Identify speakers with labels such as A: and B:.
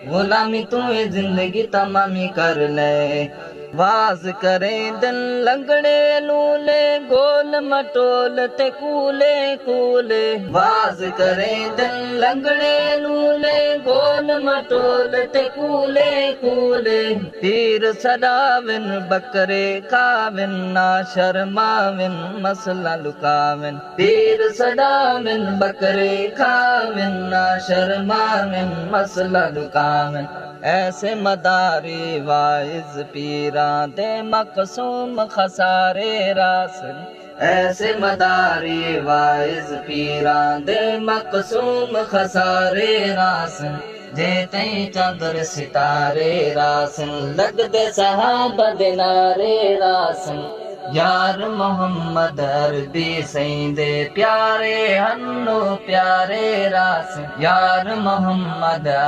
A: गुलामी तू जिंदगी तमामी कर ले। वाज करें दिन लंगड़े लूले, गोल मटोल ते कूले कूले। वाज करें दिन लंगड़े लूले, गोल मटोल ते कूले कूले। पीर सदाविन बकरे खाविन, ना शर्माविन मसला लुकाविन। पीर सदाविन बकरे खाविन, ना शर्माविन मसला लुकाविन। ऐसे मदारी वाइज पीरा दे मकसूम खसारे रासन। ऐसे मदारी वाइज पीरा दे मकसूम खसारे रासन। जेते चंद्र सितारे रासन, लग दे सहाबा दे नारे रासन। यार मोहम्मद अरबी सईंदे प्यारे हन्नो प्यारे रासन। यार मोहम्मद